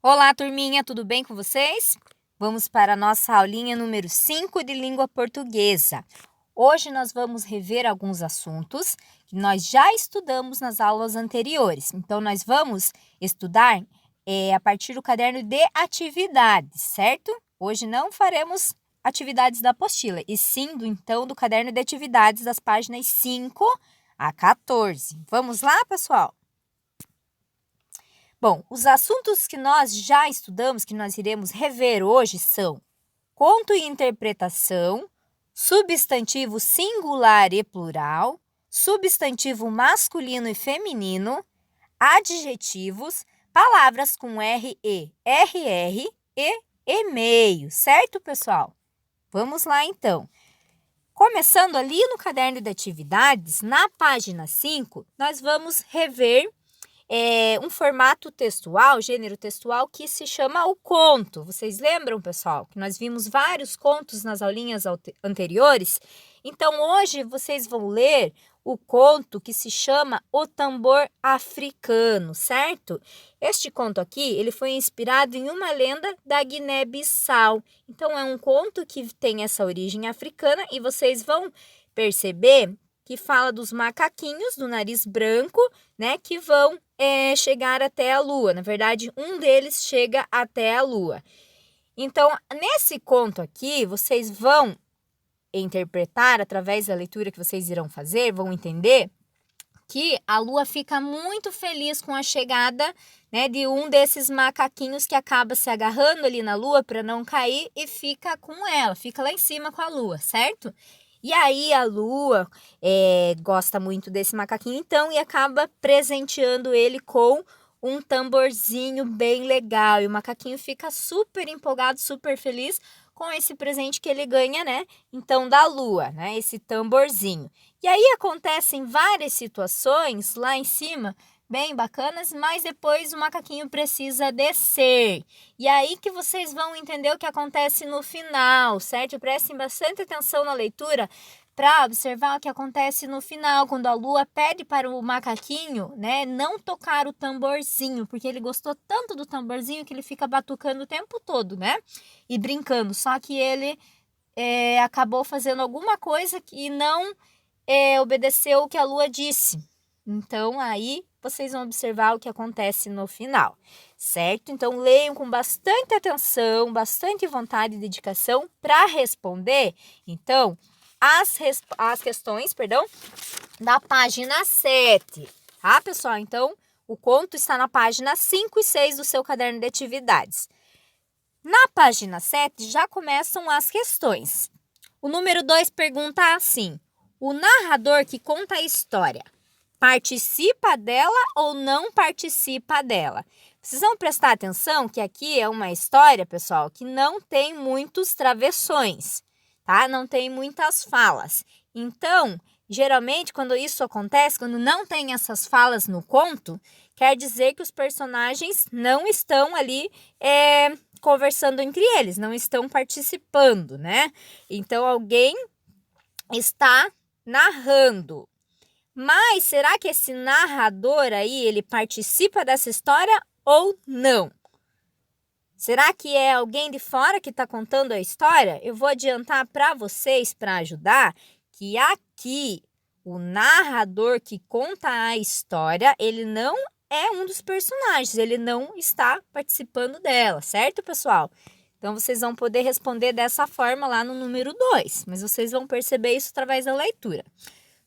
Olá, turminha, tudo bem com vocês? Vamos para a nossa aulinha número 5 de língua portuguesa. Hoje nós vamos rever alguns assuntos que nós já estudamos nas aulas anteriores. Então, nós vamos estudar a partir do caderno de atividades, certo? Hoje não faremos atividades da apostila, e sim do caderno de atividades das páginas 5 a 14. Vamos lá, pessoal? Bom, os assuntos que nós já estudamos, que nós iremos rever hoje são conto e interpretação, substantivo singular e plural, substantivo masculino e feminino, adjetivos, palavras com RE, RR e e-mail, certo, pessoal? Vamos lá, então. Começando ali no caderno de atividades, na página 5, nós vamos rever um formato textual, gênero textual, que se chama o conto. Vocês lembram, pessoal, que nós vimos vários contos nas aulinhas anteriores? Então, hoje vocês vão ler o conto que se chama O Tambor Africano, certo? Este conto aqui, ele foi inspirado em uma lenda da Guiné-Bissau. Então, é um conto que tem essa origem africana e vocês vão perceber que fala dos macaquinhos do nariz branco, né, que vão chegar até a lua. Na verdade, um deles chega até a lua. Então, nesse conto aqui, vocês vão interpretar, através da leitura que vocês irão fazer, vão entender que a lua fica muito feliz com a chegada, né, de um desses macaquinhos que acaba se agarrando ali na lua para não cair e fica com ela, fica lá em cima com a lua, certo? E aí a lua gosta muito desse macaquinho então e acaba presenteando ele com um tamborzinho bem legal. E o macaquinho fica super empolgado, super feliz com esse presente que ele ganha, né? Então, da lua, né? Esse tamborzinho. E aí acontecem várias situações lá em cima, bem bacanas, mas depois o macaquinho precisa descer. E aí que vocês vão entender o que acontece no final, certo? Prestem bastante atenção na leitura para observar o que acontece no final, quando a lua pede para o macaquinho, né, não tocar o tamborzinho, porque ele gostou tanto do tamborzinho que ele fica batucando o tempo todo, né? E brincando, só que ele acabou fazendo alguma coisa que não obedeceu o que a lua disse. Então, aí vocês vão observar o que acontece no final, certo? Então, leiam com bastante atenção, bastante vontade e dedicação para responder, então, as questões, da página 7, tá, pessoal? Então, o conto está na página 5 e 6 do seu caderno de atividades. Na página 7 já começam as questões. O número 2 pergunta assim: o narrador que conta a história participa dela ou não participa dela? Vocês vão prestar atenção que aqui é uma história, pessoal, que não tem muitos travessões, tá? Não tem muitas falas. Então, geralmente, quando isso acontece, quando não tem essas falas no conto, quer dizer que os personagens não estão ali conversando entre eles, não estão participando, né? Então, alguém está narrando. Mas será que esse narrador aí, ele participa dessa história ou não? Será que é alguém de fora que está contando a história? Eu vou adiantar para vocês, para ajudar, que aqui o narrador que conta a história, ele não é um dos personagens, ele não está participando dela, certo, pessoal? Então, vocês vão poder responder dessa forma lá no número 2, mas vocês vão perceber isso através da leitura.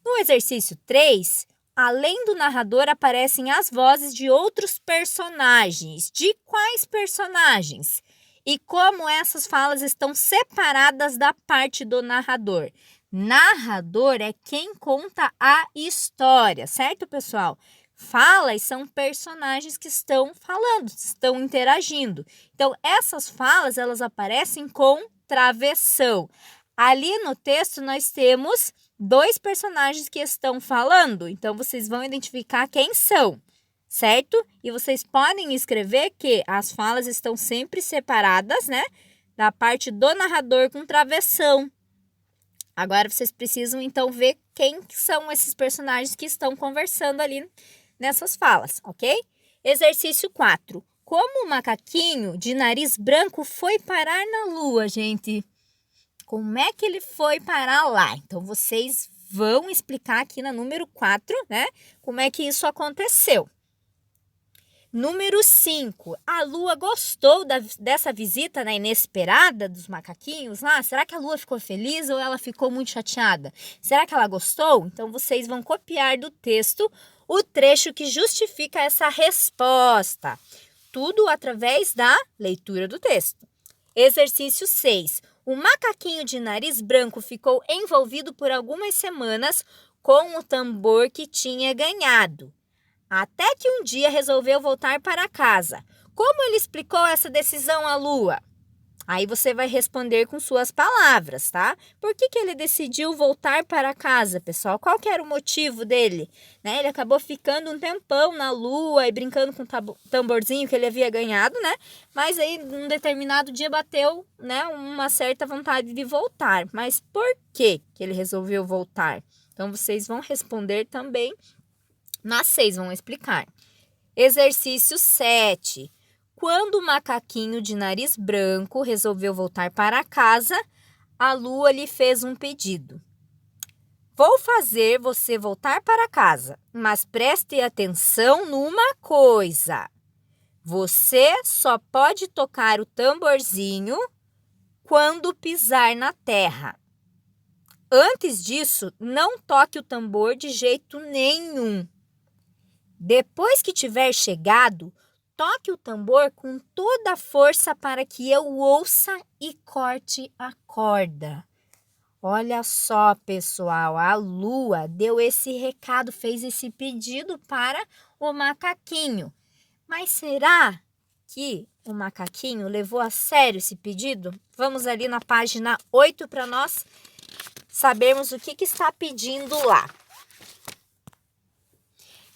No exercício 3, além do narrador, aparecem as vozes de outros personagens. De quais personagens? E como essas falas estão separadas da parte do narrador? Narrador é quem conta a história, certo, pessoal? Falas são personagens que estão falando, estão interagindo. Então, essas falas, elas aparecem com travessão. Ali no texto, nós temos 2 personagens que estão falando, então vocês vão identificar quem são, certo? E vocês podem escrever que as falas estão sempre separadas, né? Da parte do narrador com travessão. Agora vocês precisam então ver quem são esses personagens que estão conversando ali nessas falas, ok? Exercício 4. como o macaquinho de nariz branco foi parar na lua, gente? Como é que ele foi parar lá? Então, vocês vão explicar aqui na número 4, né? Como é que isso aconteceu. Número 5, a Lua gostou dessa visita, né, inesperada dos macaquinhos lá? Será que a Lua ficou feliz ou ela ficou muito chateada? Será que ela gostou? Então, vocês vão copiar do texto o trecho que justifica essa resposta. Tudo através da leitura do texto. Exercício 6. O macaquinho de nariz branco ficou envolvido por algumas semanas com o tambor que tinha ganhado, até que um dia resolveu voltar para casa. Como ele explicou essa decisão à Lua? Aí você vai responder com suas palavras, tá? Por que ele decidiu voltar para casa, pessoal? Qual que era o motivo dele? Né? Ele acabou ficando um tempão na Lua e brincando com o tamborzinho que ele havia ganhado, né? Mas aí, num determinado dia, bateu, né, uma certa vontade de voltar. Mas por que ele resolveu voltar? Então, vocês vão responder também. Nas 6 vão explicar. Exercício 7. Quando o macaquinho de nariz branco resolveu voltar para casa, a Lua lhe fez um pedido. Vou fazer você voltar para casa, mas preste atenção numa coisa. Você só pode tocar o tamborzinho quando pisar na terra. Antes disso, não toque o tambor de jeito nenhum. Depois que tiver chegado, toque o tambor com toda a força para que eu ouça e corte a corda. Olha só, pessoal, a Lua deu esse recado, fez esse pedido para o macaquinho. Mas será que o macaquinho levou a sério esse pedido? Vamos ali na página 8 para nós sabermos o que está pedindo lá.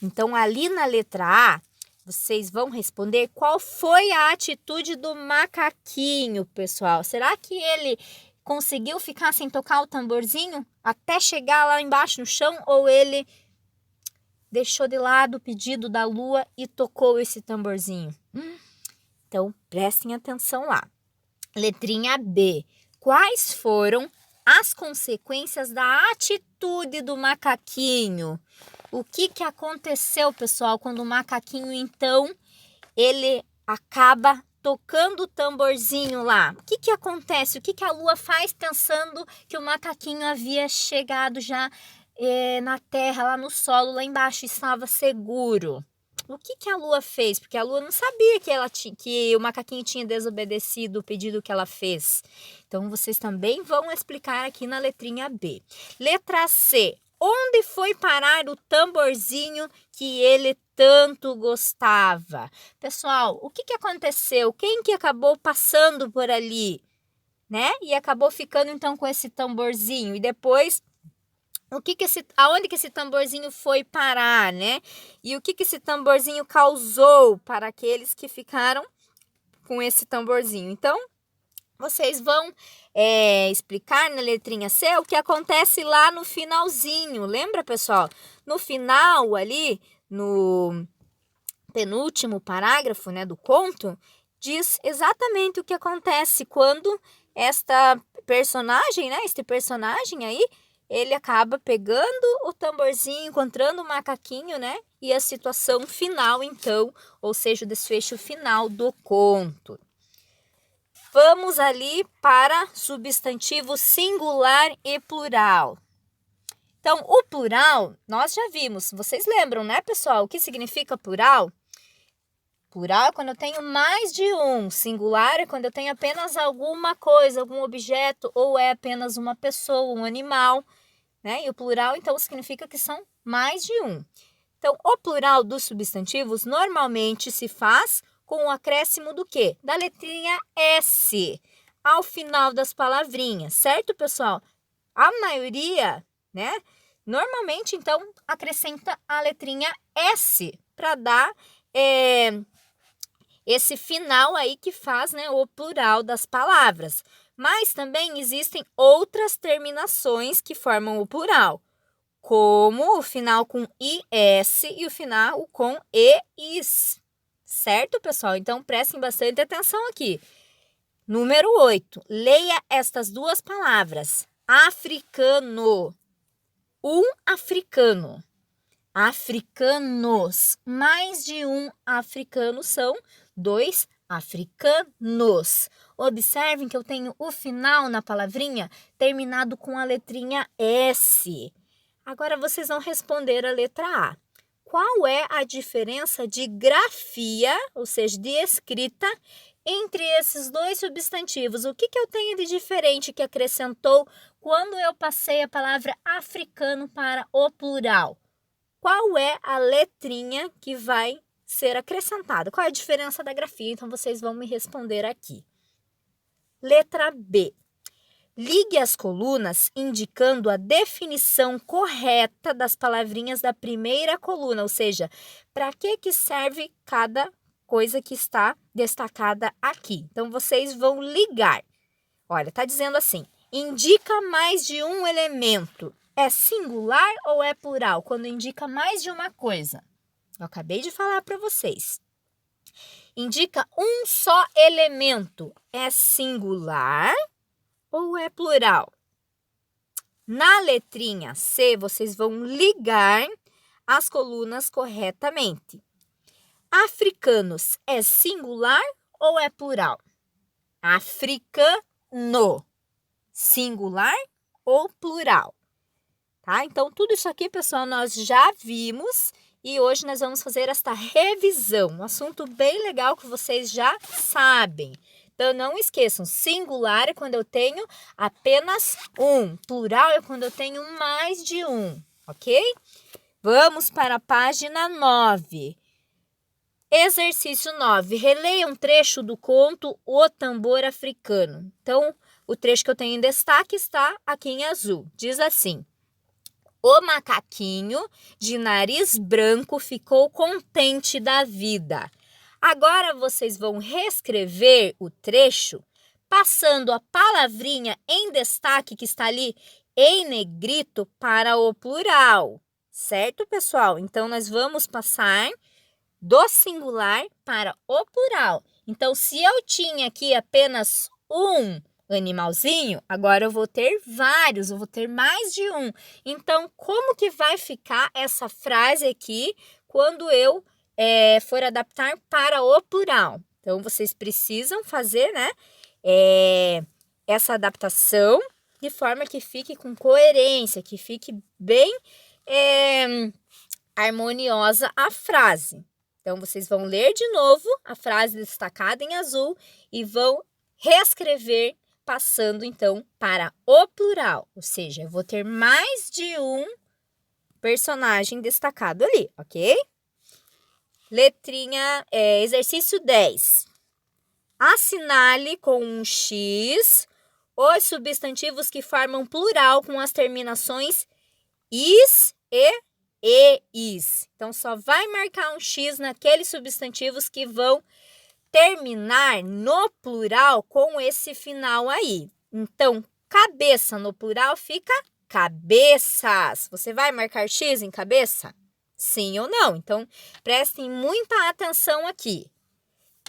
Então, ali na letra A, vocês vão responder qual foi a atitude do macaquinho, pessoal. Será que ele conseguiu ficar sem tocar o tamborzinho até chegar lá embaixo no chão? Ou ele deixou de lado o pedido da Lua e tocou esse tamborzinho? Então, prestem atenção lá. Letrinha B. Quais foram as consequências da atitude do macaquinho? O que aconteceu, pessoal, quando o macaquinho, então, ele acaba tocando o tamborzinho lá? O que acontece? O que a Lua faz pensando que o macaquinho havia chegado já na terra, lá no solo, lá embaixo, estava seguro? O que a Lua fez? Porque a Lua não sabia que o macaquinho tinha desobedecido o pedido que ela fez. Então, vocês também vão explicar aqui na letrinha B. Letra C. Onde foi parar o tamborzinho que ele tanto gostava? Pessoal, o que aconteceu? Quem que acabou passando por ali, né? E acabou ficando então com esse tamborzinho. E depois, aonde que esse tamborzinho foi parar, né? E o que esse tamborzinho causou para aqueles que ficaram com esse tamborzinho? Então, vocês vão explicar na letrinha C o que acontece lá no finalzinho. Lembra, pessoal? No final ali, no penúltimo parágrafo, né, do conto, diz exatamente o que acontece quando esta personagem, né, este personagem aí, ele acaba pegando o tamborzinho, encontrando o macaquinho, né, e a situação final, então, ou seja, o desfecho final do conto. Vamos ali para substantivo singular e plural. Então, o plural, nós já vimos. Vocês lembram, né, pessoal? O que significa plural? Plural é quando eu tenho mais de um. Singular é quando eu tenho apenas alguma coisa, algum objeto, ou é apenas uma pessoa, um animal, né? E o plural, então, significa que são mais de um. Então, o plural dos substantivos normalmente se faz com o acréscimo do quê? Da letrinha S ao final das palavrinhas, certo, pessoal? A maioria, né? Normalmente, então, acrescenta a letrinha S para dar esse final aí que faz, né, o plural das palavras. Mas também existem outras terminações que formam o plural, como o final com IS e o final com EIS. Certo, pessoal? Então, prestem bastante atenção aqui. Número 8. Leia estas duas palavras. Africano. Um africano. Africanos. Mais de um africano são 2 africanos. Observem que eu tenho o final na palavrinha terminado com a letrinha S. Agora vocês vão responder a letra A. Qual é a diferença de grafia, ou seja, de escrita, entre esses dois substantivos? O que eu tenho de diferente que acrescentou quando eu passei a palavra africano para o plural? Qual é a letrinha que vai ser acrescentada? Qual é a diferença da grafia? Então, vocês vão me responder aqui. Letra B. Ligue as colunas indicando a definição correta das palavrinhas da primeira coluna, ou seja, para que serve cada coisa que está destacada aqui. Então, vocês vão ligar. Olha, está dizendo assim, indica mais de um elemento. É singular ou é plural? Quando indica mais de uma coisa. Eu acabei de falar para vocês. Indica um só elemento. É singular ou é plural? Na letrinha C, vocês vão ligar as colunas corretamente. Africanos é singular ou é plural? Africano. Singular ou plural? Tá? Então, tudo isso aqui, pessoal, nós já vimos e hoje nós vamos fazer esta revisão. Um assunto bem legal que vocês já sabem. Então, não esqueçam, singular é quando eu tenho apenas um, plural é quando eu tenho mais de um, ok? Vamos para a página 9. Exercício 9. Releia um trecho do conto O Tambor Africano. Então, o trecho que eu tenho em destaque está aqui em azul. Diz assim: o macaquinho de nariz branco ficou contente da vida. Agora vocês vão reescrever o trecho, passando a palavrinha em destaque que está ali em negrito para o plural. Certo, pessoal? Então, nós vamos passar do singular para o plural. Então, se eu tinha aqui apenas um animalzinho, agora eu vou ter vários, eu vou ter mais de um. Então, como que vai ficar essa frase aqui quando eu for adaptar para o plural? Então, vocês precisam fazer, né, essa adaptação de forma que fique com coerência, que fique bem harmoniosa a frase. Então, vocês vão ler de novo a frase destacada em azul e vão reescrever passando, então, para o plural. Ou seja, eu vou ter mais de um personagem destacado ali, ok? Letrinha, exercício 10. Assinale com um X os substantivos que formam plural com as terminações is e is. Então, só vai marcar um X naqueles substantivos que vão terminar no plural com esse final aí. Então, cabeça no plural fica cabeças. Você vai marcar X em cabeça? Sim ou não? Então, prestem muita atenção aqui.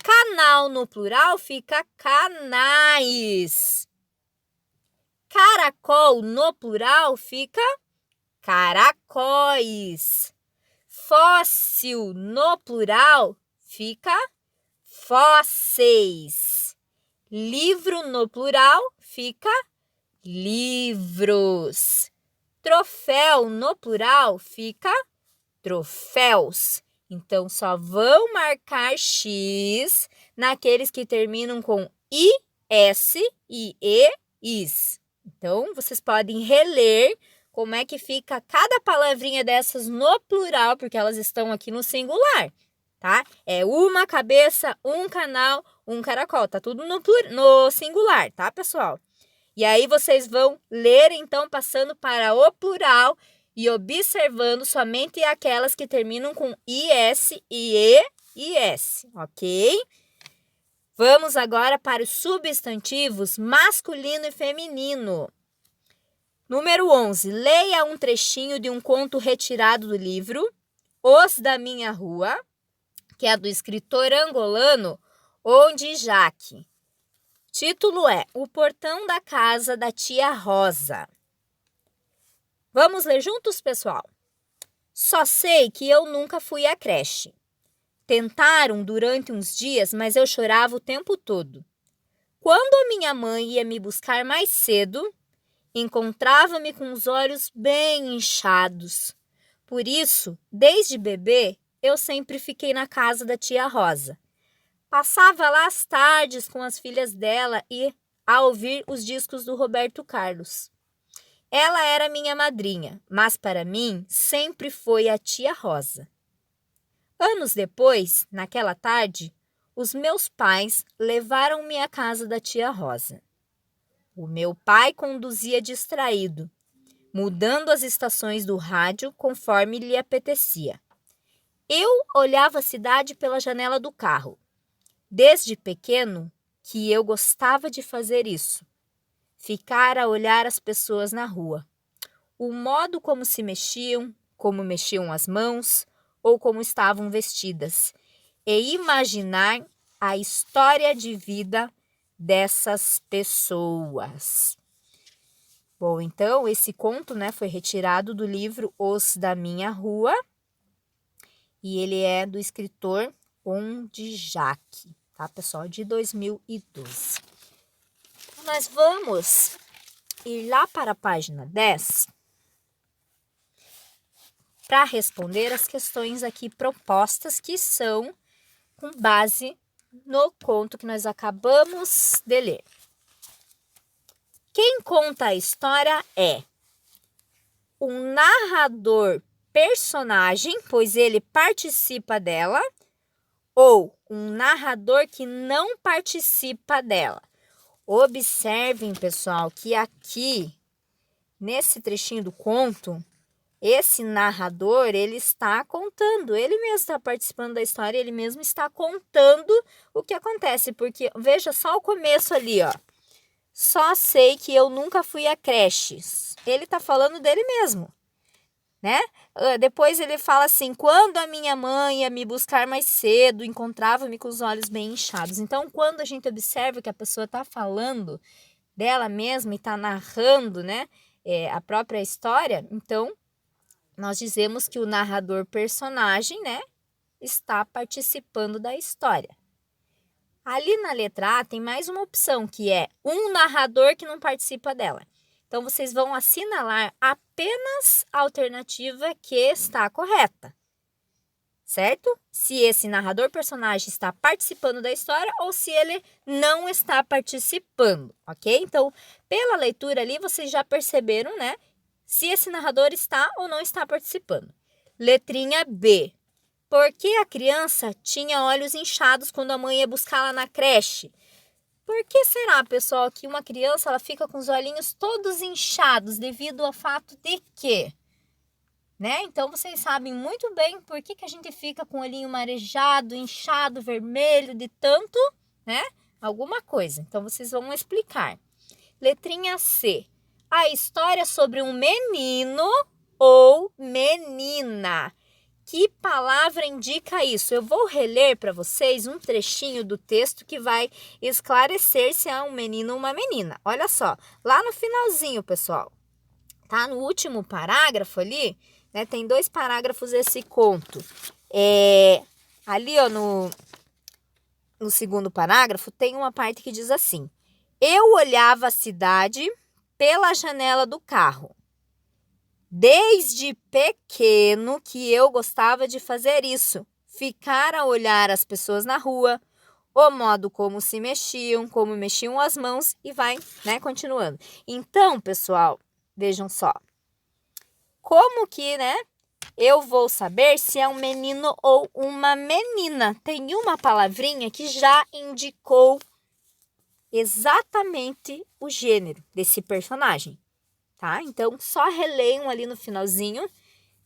Canal no plural fica canais. Caracol no plural fica caracóis. Fóssil no plural fica fósseis. Livro no plural fica livros. Troféu no plural fica troféus. Então, só vão marcar X naqueles que terminam com IS e EIS. Então, vocês podem reler como é que fica cada palavrinha dessas no plural, porque elas estão aqui no singular, tá? É uma cabeça, um canal, um caracol. Tá tudo no singular, tá, pessoal? E aí, vocês vão ler, então, passando para o plural e observando somente aquelas que terminam com IS e EIS, ok? Vamos agora para os substantivos masculino e feminino. Número 11. Leia um trechinho de um conto retirado do livro Os da Minha Rua que é do escritor angolano Onde Jaque. Título é O Portão da Casa da Tia Rosa. Vamos ler juntos, pessoal? Só sei que eu nunca fui à creche. Tentaram durante uns dias, mas eu chorava o tempo todo. Quando a minha mãe ia me buscar mais cedo, encontrava-me com os olhos bem inchados. Por isso, desde bebê, eu sempre fiquei na casa da tia Rosa. Passava lá as tardes com as filhas dela e a ouvir os discos do Roberto Carlos. Ela era minha madrinha, mas para mim sempre foi a tia Rosa. Anos depois, naquela tarde, os meus pais levaram-me à casa da tia Rosa. O meu pai conduzia distraído, mudando as estações do rádio conforme lhe apetecia. Eu olhava a cidade pela janela do carro. Desde pequeno que eu gostava de fazer isso. Ficar a olhar as pessoas na rua. O modo como se mexiam, como mexiam as mãos ou como estavam vestidas. E imaginar a história de vida dessas pessoas. Bom, então esse conto, foi retirado do livro Os da Minha Rua e ele é do escritor Onde Jaque, tá, pessoal? De 2012. Nós vamos ir lá para a página 10 para responder as questões aqui propostas que são com base no conto que nós acabamos de ler. Quem conta a história é um narrador personagem, pois ele participa dela, ou um narrador que não participa dela. Observem, pessoal, que aqui, nesse trechinho do conto, esse narrador, ele está contando, ele mesmo está participando da história, ele mesmo está contando o que acontece, porque veja só o começo ali, ó. Só sei que eu nunca fui à creche. Ele está falando dele mesmo, né? Depois ele fala assim, quando a minha mãe ia me buscar mais cedo, encontrava-me com os olhos bem inchados. Então, quando a gente observa que a pessoa está falando dela mesma e está narrando, a própria história, então, nós dizemos que o narrador personagem, está participando da história. Ali na letra A tem mais uma opção, que é um narrador que não participa dela. Então, vocês vão assinalar apenas a alternativa que está correta, certo? Se esse narrador personagem está participando da história ou se ele não está participando, ok? Então, pela leitura ali, vocês já perceberam, se esse narrador está ou não está participando. Letrinha B. Por que a criança tinha olhos inchados quando a mãe ia buscá-la na creche? Por que será, pessoal, que uma criança ela fica com os olhinhos todos inchados devido ao fato de que, Então, vocês sabem muito bem por que a gente fica com o olhinho marejado, inchado, vermelho, de tanto, alguma coisa. Então, vocês vão explicar. Letrinha C. A história sobre um menino ou menina. Que palavra indica isso? Eu vou reler para vocês um trechinho do texto que vai esclarecer se é um menino ou uma menina. Olha só, lá no finalzinho, pessoal, tá? No último parágrafo ali, tem 2 parágrafos esse conto. Ali, ó, no segundo parágrafo, tem uma parte que diz assim: eu olhava a cidade pela janela do carro. Desde pequeno que eu gostava de fazer isso, ficar a olhar as pessoas na rua, o modo como se mexiam, como mexiam as mãos e vai, continuando. Então, pessoal, vejam só, como que, eu vou saber se é um menino ou uma menina? Tem uma palavrinha que já indicou exatamente o gênero desse personagem. Tá? Então, só releiam ali no finalzinho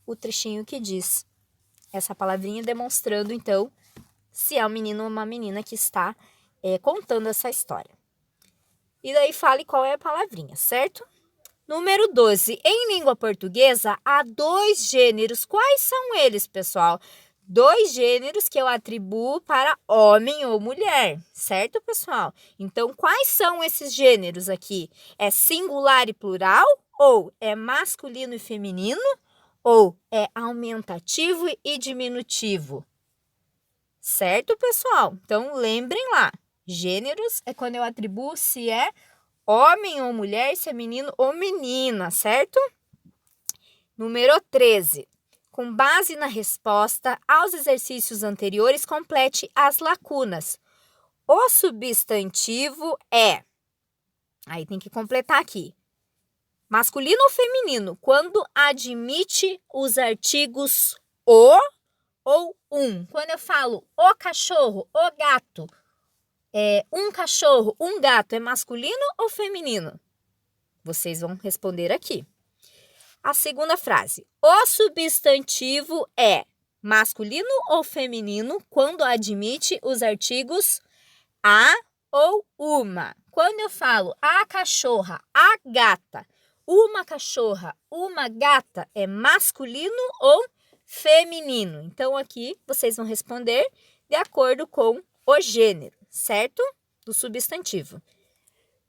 o trechinho que diz essa palavrinha, demonstrando, então, se é um menino ou uma menina que está contando essa história. E daí fale qual é a palavrinha, certo? Número 12. Em língua portuguesa, há 2 gêneros. Quais são eles, pessoal? 2 gêneros que eu atribuo para homem ou mulher, certo, pessoal? Então, quais são esses gêneros aqui? É singular e plural? Ou é masculino e feminino? Ou é aumentativo e diminutivo? Certo, pessoal? Então, lembrem lá. Gêneros é quando eu atribuo se é homem ou mulher, se é menino ou menina, certo? Número 13. Com base na resposta aos exercícios anteriores, complete as lacunas. O substantivo é... Aí tem que completar aqui. Masculino ou feminino? Quando admite os artigos o ou um. Quando eu falo o cachorro, o gato, um cachorro, um gato, é masculino ou feminino? Vocês vão responder aqui. A segunda frase. O substantivo é masculino ou feminino quando admite os artigos a ou uma. Quando eu falo a cachorra, a gata, uma cachorra, uma gata, é masculino ou feminino? Então, aqui vocês vão responder de acordo com o gênero, certo? Do substantivo.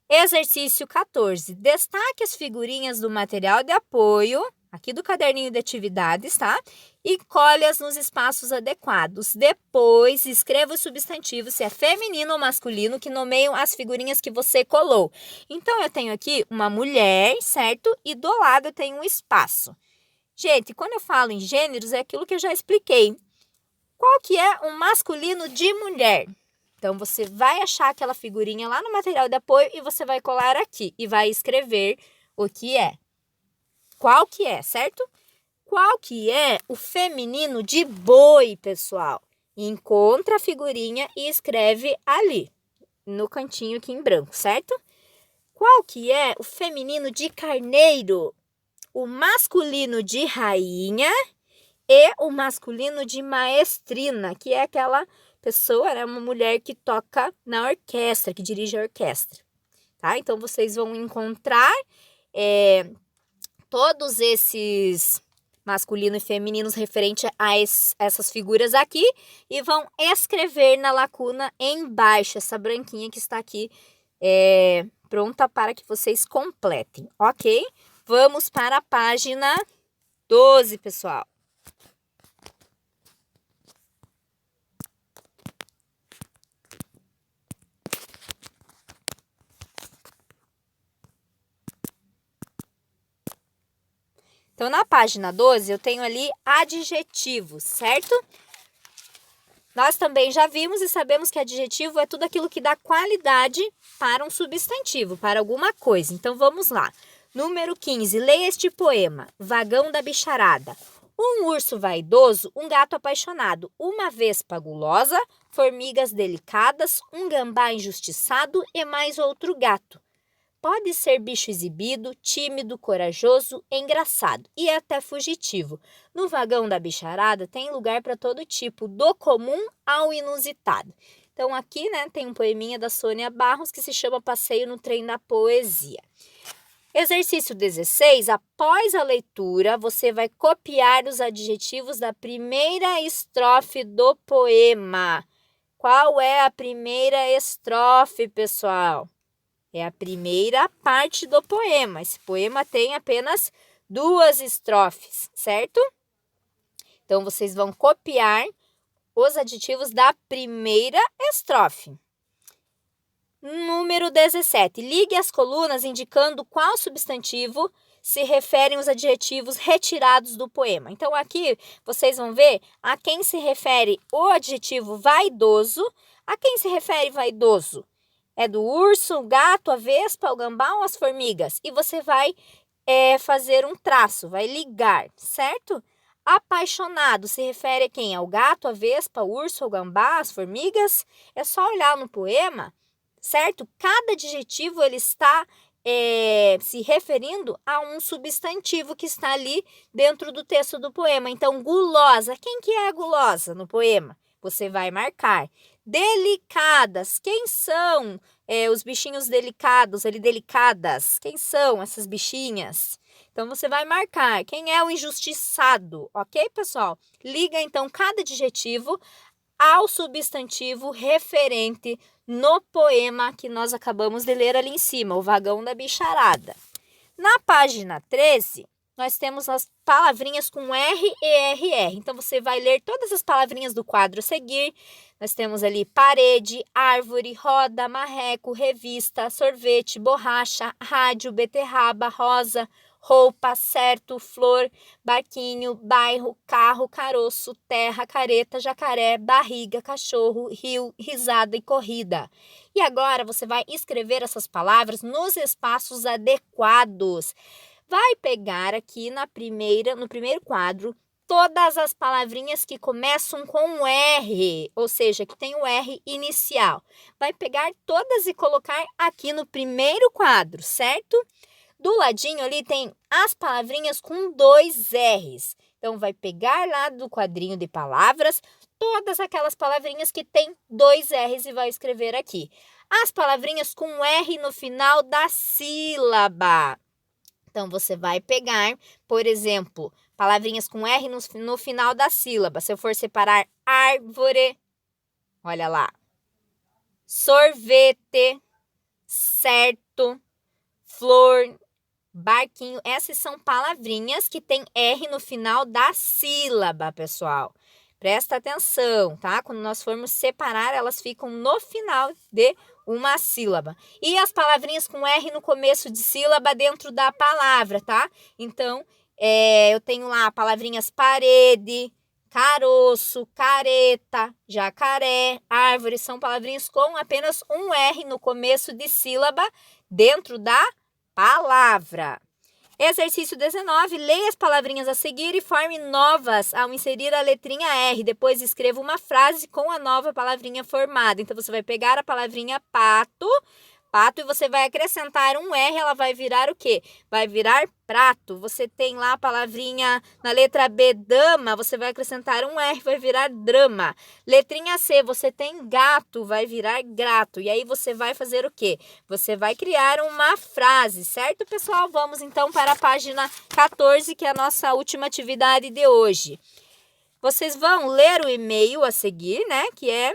Exercício 14. Destaque as figurinhas do material de apoio, aqui do caderninho de atividades, tá? E colhe-as nos espaços adequados. Depois, escreva o substantivo, se é feminino ou masculino, que nomeiam as figurinhas que você colou. Então, eu tenho aqui uma mulher, certo? E do lado eu tenho um espaço. Gente, quando eu falo em gêneros, é aquilo que eu já expliquei. Qual que é o masculino de mulher? Então, você vai achar aquela figurinha lá no material de apoio e você vai colar aqui e vai escrever o que é. Qual que é, certo? Qual que é o feminino de boi, pessoal? Encontra a figurinha e escreve ali, no cantinho aqui em branco, certo? Qual que é o feminino de carneiro? O masculino de rainha e o masculino de maestrina, que é aquela pessoa, né, uma mulher que toca na orquestra, que dirige a orquestra, tá? Então, vocês vão encontrar todos esses masculino e femininos referente a essas figuras aqui e vão escrever na lacuna embaixo, essa branquinha que está aqui pronta para que vocês completem, ok? Vamos para a página 12, pessoal. Então, na página 12, eu tenho ali adjetivos, certo? Nós também já vimos e sabemos que adjetivo é tudo aquilo que dá qualidade para um substantivo, para alguma coisa. Então, vamos lá. Número 15, leia este poema. Vagão da bicharada. Um urso vaidoso, um gato apaixonado, uma vespa gulosa, formigas delicadas, um gambá injustiçado e mais outro gato. Pode ser bicho exibido, tímido, corajoso, engraçado e até fugitivo. No vagão da bicharada tem lugar para todo tipo, do comum ao inusitado. Então aqui, né, tem um poeminha da Sônia Barros que se chama Passeio no Trem da Poesia. Exercício 16, após a leitura, você vai copiar os adjetivos da primeira estrofe do poema. Qual é a primeira estrofe, pessoal? É a primeira parte do poema. Esse poema tem apenas 2 estrofes, certo? Então, vocês vão copiar os adjetivos da primeira estrofe. Número 17. Ligue as colunas indicando qual substantivo se referem os adjetivos retirados do poema. Então, aqui vocês vão ver a quem se refere o adjetivo vaidoso. A quem se refere vaidoso? É do urso, o gato, a vespa, o gambá ou as formigas? E você vai fazer um traço, vai ligar, certo? Apaixonado se refere a quem? Ao gato, a vespa, o urso, o gambá, as formigas? É só olhar no poema, certo? Cada adjetivo ele está se referindo a um substantivo que está ali dentro do texto do poema. Então, gulosa. Quem que é a gulosa no poema? Você vai marcar. Delicadas. Quem são os bichinhos delicados, delicadas? Quem são essas bichinhas? Então, você vai marcar quem é o injustiçado, ok, pessoal? Liga, então, cada adjetivo ao substantivo referente no poema que nós acabamos de ler ali em cima, o Vagão da Bicharada. Na página 13, nós temos as palavrinhas com R e RR. Então, você vai ler todas as palavrinhas do quadro a seguir. Nós temos ali parede, árvore, roda, marreco, revista, sorvete, borracha, rádio, beterraba, rosa, roupa, certo, flor, barquinho, bairro, carro, caroço, terra, careta, jacaré, barriga, cachorro, rio, risada e corrida. E agora você vai escrever essas palavras nos espaços adequados. Vai pegar aqui no primeiro quadro, todas as palavrinhas que começam com R, ou seja, que tem o R inicial. Vai pegar todas e colocar aqui no primeiro quadro, certo? Do ladinho ali tem as palavrinhas com 2 R's. Então, vai pegar lá do quadrinho de palavras todas aquelas palavrinhas que tem 2 R's e vai escrever aqui. As palavrinhas com R no final da sílaba. Então, você vai pegar, por exemplo, palavrinhas com R no final da sílaba. Se eu for separar árvore, olha lá. Sorvete, certo, flor, barquinho. Essas são palavrinhas que tem R no final da sílaba, pessoal. Presta atenção, tá? Quando nós formos separar, elas ficam no final de uma sílaba. E as palavrinhas com R no começo de sílaba dentro da palavra, tá? Então, eu tenho lá palavrinhas parede, caroço, careta, jacaré, árvore. São palavrinhas com apenas um R no começo de sílaba dentro da palavra. Exercício 19, leia as palavrinhas a seguir e forme novas ao inserir a letrinha R. Depois escreva uma frase com a nova palavrinha formada. Então, você vai pegar a palavrinha pato, e você vai acrescentar um R, ela vai virar o quê? Vai virar prato. Você tem lá a palavrinha na letra B, dama, você vai acrescentar um R, vai virar drama. Letrinha C, você tem gato, vai virar grato. E aí, você vai fazer o quê? Você vai criar uma frase, certo, pessoal? Vamos, então, para a página 14, que é a nossa última atividade de hoje. Vocês vão ler o e-mail a seguir, né? Que é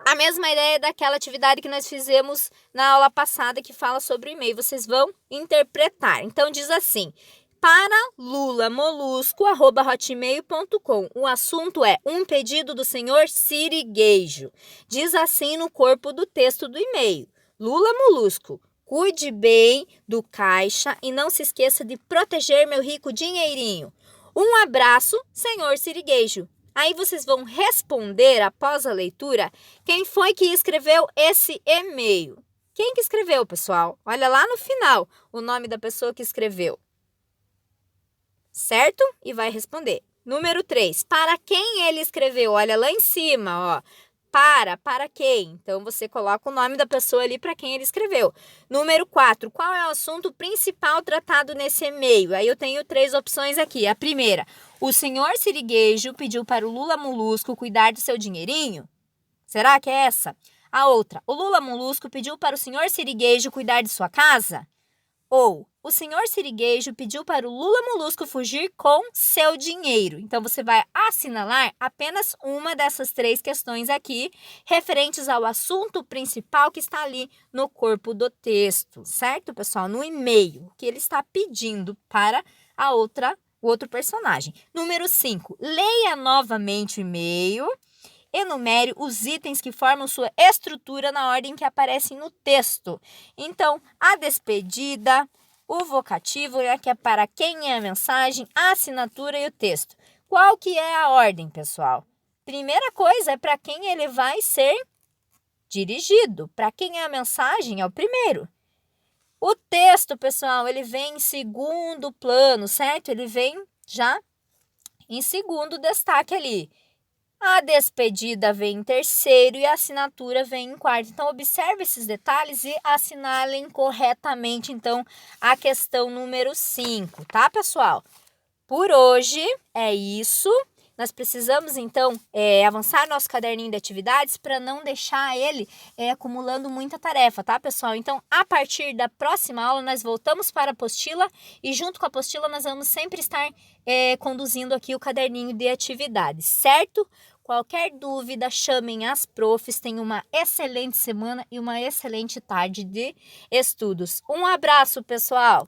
a mesma ideia daquela atividade que nós fizemos na aula passada, que fala sobre o e-mail. Vocês vão interpretar. Então, diz assim: para lulamolusco@hotmail.com. O assunto é um pedido do senhor Sirigueijo. Diz assim no corpo do texto do e-mail: Lula Molusco, cuide bem do caixa e não se esqueça de proteger meu rico dinheirinho. Um abraço, senhor Sirigueijo. Aí vocês vão responder, após a leitura, quem foi que escreveu esse e-mail. Quem que escreveu, pessoal? Olha lá no final o nome da pessoa que escreveu. Certo? E vai responder. Número 3, para quem ele escreveu? Olha lá em cima, ó. Para quem? Então, você coloca o nome da pessoa ali para quem ele escreveu. Número 4, qual é o assunto principal tratado nesse e-mail? Aí eu tenho 3 opções aqui. A primeira, o senhor Sirigueijo pediu para o Lula Molusco cuidar do seu dinheirinho? Será que é essa? A outra, o Lula Molusco pediu para o senhor Sirigueijo cuidar de sua casa? Ou, o senhor Sirigueijo pediu para o Lula Molusco fugir com seu dinheiro. Então, você vai assinalar apenas uma dessas 3 questões aqui, referentes ao assunto principal que está ali no corpo do texto, certo, pessoal? No e-mail, que ele está pedindo para o outro personagem. Número 5, leia novamente o e-mail. Enumere os itens que formam sua estrutura na ordem que aparecem no texto. Então, a despedida, o vocativo, que é para quem é a mensagem, a assinatura e o texto. Qual que é a ordem, pessoal? Primeira coisa é para quem ele vai ser dirigido. Para quem é a mensagem, é o primeiro. O texto, pessoal, ele vem em segundo plano, certo? Ele vem já em segundo destaque ali. A despedida vem em terceiro e a assinatura vem em quarto. Então, observe esses detalhes e assinalem corretamente, então, a questão número 5, tá, pessoal? Por hoje é isso. nós precisamos, então, avançar nosso caderninho de atividades para não deixar ele acumulando muita tarefa, tá, pessoal? Então, a partir da próxima aula, nós voltamos para a apostila e junto com a apostila nós vamos sempre estar conduzindo aqui o caderninho de atividades, certo? Qualquer dúvida, chamem as profs. Tenham uma excelente semana e uma excelente tarde de estudos. Um abraço, pessoal!